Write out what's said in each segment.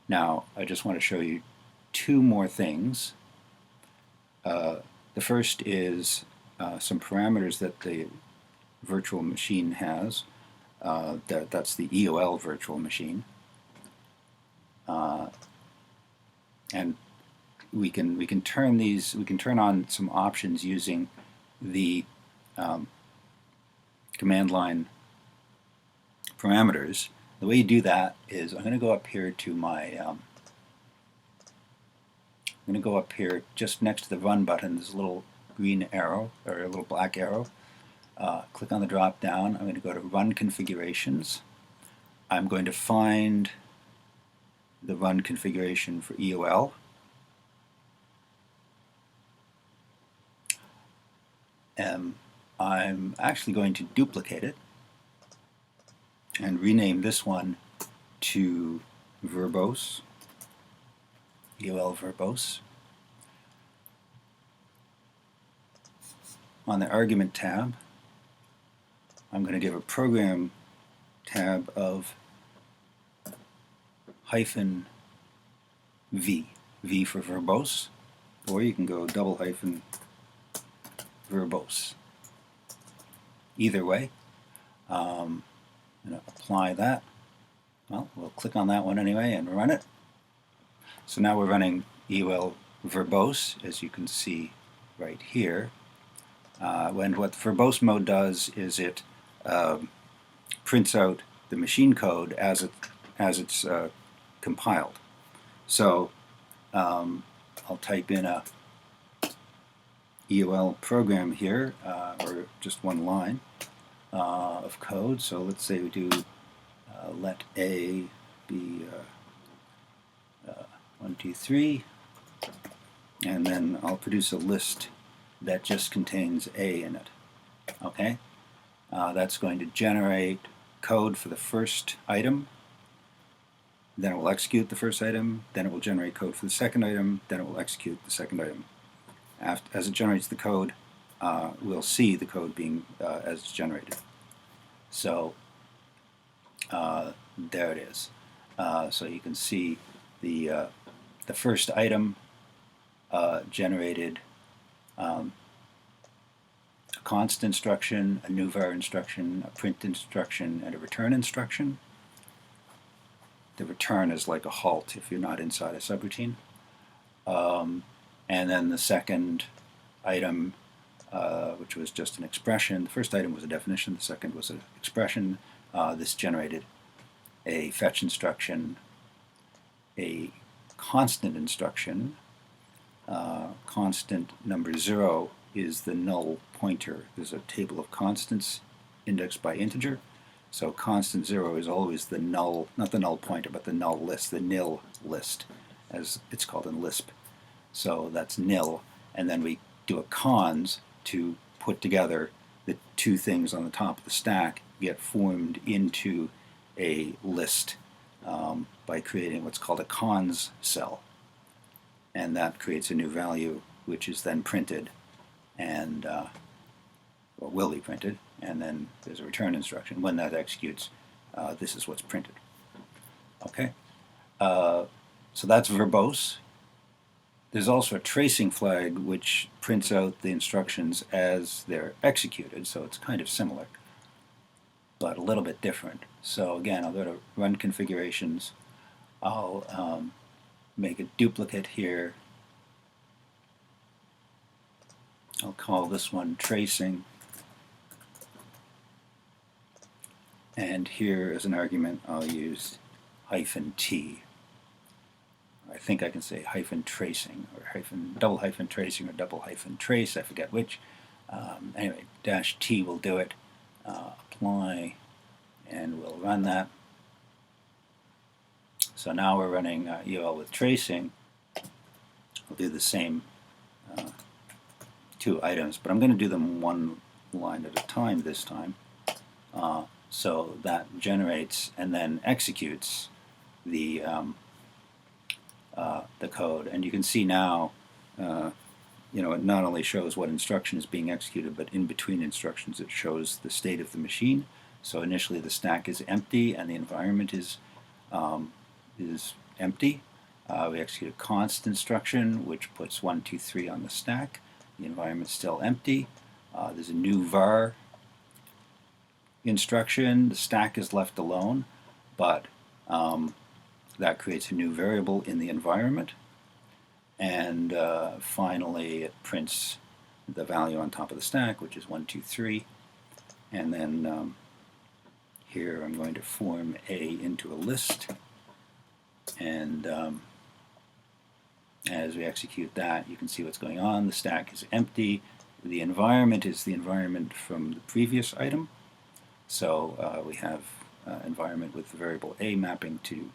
Now, I just want to show you two more things. The first is some parameters that the virtual machine has. That's the EOL virtual machine. And we can turn on some options using the command line parameters. The way you do that is I'm going to go up here to my I'm going to go up here just next to the run button. There's a little green arrow or a little black arrow. Click on the drop down. I'm going to go to run configurations. I'm going to find the run configuration for EOL. I'm actually going to duplicate it and rename this one to verbose, EOL verbose. On the argument tab, I'm going to give a program tab of -v, V for verbose, or you can go -- verbose. Either way, I'm going to apply that. Well, we'll click on that one anyway and run it. So now we're running EOL verbose, as you can see right here. When what verbose mode does is it prints out the machine code as it's compiled. So I'll type in a EOL program here, or just one line of code. So let's say we do let A be 1, 2, 3, and then I'll produce a list that just contains A in it. Okay, that's going to generate code for the first item. Then it will execute the first item. Then it will generate code for the second item. Then it will execute the second item. As it generates the code, we'll see the code being as it's generated. So there it is. So you can see the first item generated a const instruction, a new var instruction, a print instruction, and a return instruction. The return is like a halt if you're not inside a subroutine. And then the second item, which was just an expression. The first item was a definition, the second was an expression. This generated a fetch instruction, a constant instruction. Constant number 0 is the null pointer. There's a table of constants indexed by integer. So constant 0 is always the null, not the null pointer, but the null list, the nil list, as it's called in Lisp. So that's nil, and then we do a cons to put together the two things on the top of the stack get formed into a list by creating what's called a cons cell. And that creates a new value, which is then printed, and or will be printed, and then there's a return instruction. When that executes, this is what's printed. Okay, so that's verbose. There's also a tracing flag which prints out the instructions as they're executed, so it's kind of similar, but a little bit different. So again, I'll go to Run Configurations. I'll make a duplicate here. I'll call this one Tracing. And here as an argument, I'll use -t. I think I can say -tracing or double hyphen tracing or double hyphen trace, I forget which. Anyway, -t will do it. Apply, and we'll run that. So now we're running EOL with tracing. We'll do the same two items, but I'm going to do them one line at a time this time. So that generates and then executes the code, and you can see now, it not only shows what instruction is being executed, but in between instructions it shows the state of the machine. So initially the stack is empty and the environment is empty. We execute a const instruction, which puts 1, 2, 3 on the stack. The environment's still empty. There's a new var instruction. The stack is left alone, but that creates a new variable in the environment. And finally, it prints the value on top of the stack, which is 1, 2, 3. And then here I'm going to form A into a list. And as we execute that, you can see what's going on. The stack is empty. The environment is the environment from the previous item. So we have environment with the variable A mapping to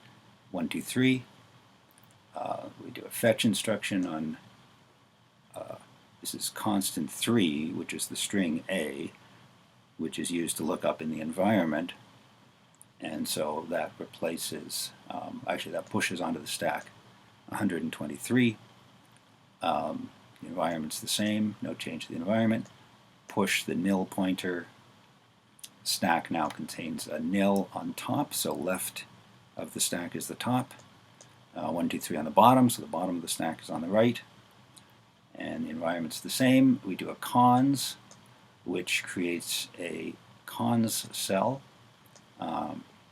1, 2, 3. We do a fetch instruction on, this is constant 3, which is the string A, which is used to look up in the environment. And so that replaces, actually that pushes onto the stack 123. The environment's the same, no change to the environment. Push the nil pointer. Stack now contains a nil on top, so left of the stack is the top. 1, 2, 3 on the bottom, so the bottom of the stack is on the right. And the environment's the same. We do a cons, which creates a cons cell,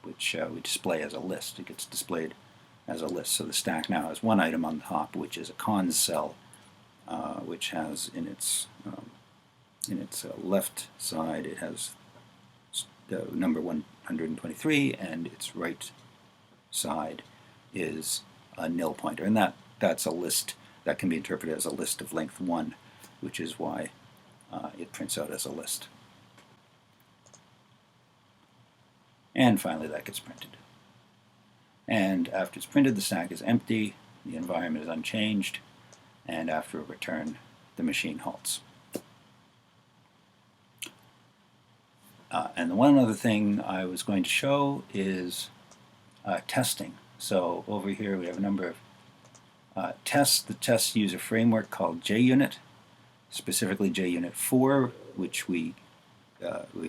which we display as a list. It gets displayed as a list. So the stack now has one item on the top, which is a cons cell, which has in its left side, it has the number 123, and its right side is a nil pointer. And that's a list that can be interpreted as a list of length 1, which is why it prints out as a list. And finally that gets printed. And after it's printed, the stack is empty, the environment is unchanged, and after a return, the machine halts. And the one other thing I was going to show is testing. So over here we have a number of tests. The tests use a framework called JUnit, specifically JUnit 4, which we've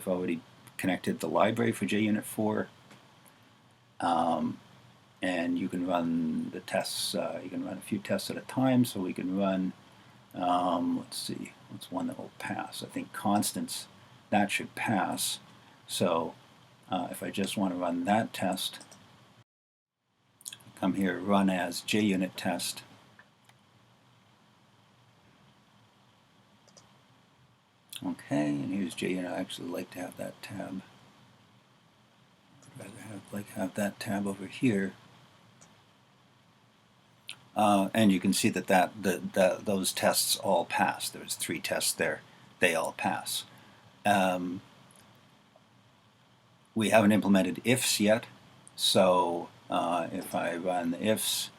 already connected the library for JUnit 4. And you can run the tests, you can run a few tests at a time, so we can run, let's see, what's one that will pass? I think constants, that should pass. So if I just want to run that test, come here, run as JUnit test. Okay, and here's JUnit. I actually like to have that tab. I'd rather have that tab over here. And you can see that those tests all pass. There's 3 tests there. They all pass. We haven't implemented ifs yet, so if I run the ifs,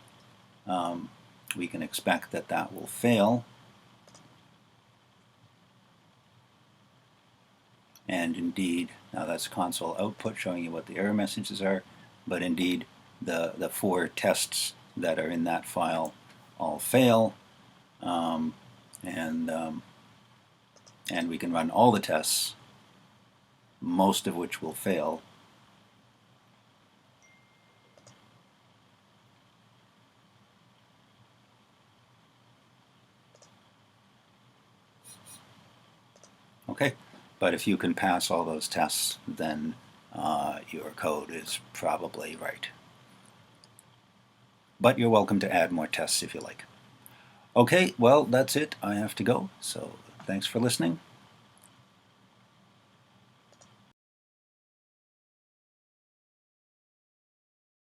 we can expect that that will fail. And indeed, now that's console output showing you what the error messages are, but indeed the 4 tests that are in that file all fail, and we can run all the tests, most of which will fail. Okay, but if you can pass all those tests, then your code is probably right. But you're welcome to add more tests if you like. Okay, well, that's it. I have to go. So thanks for listening.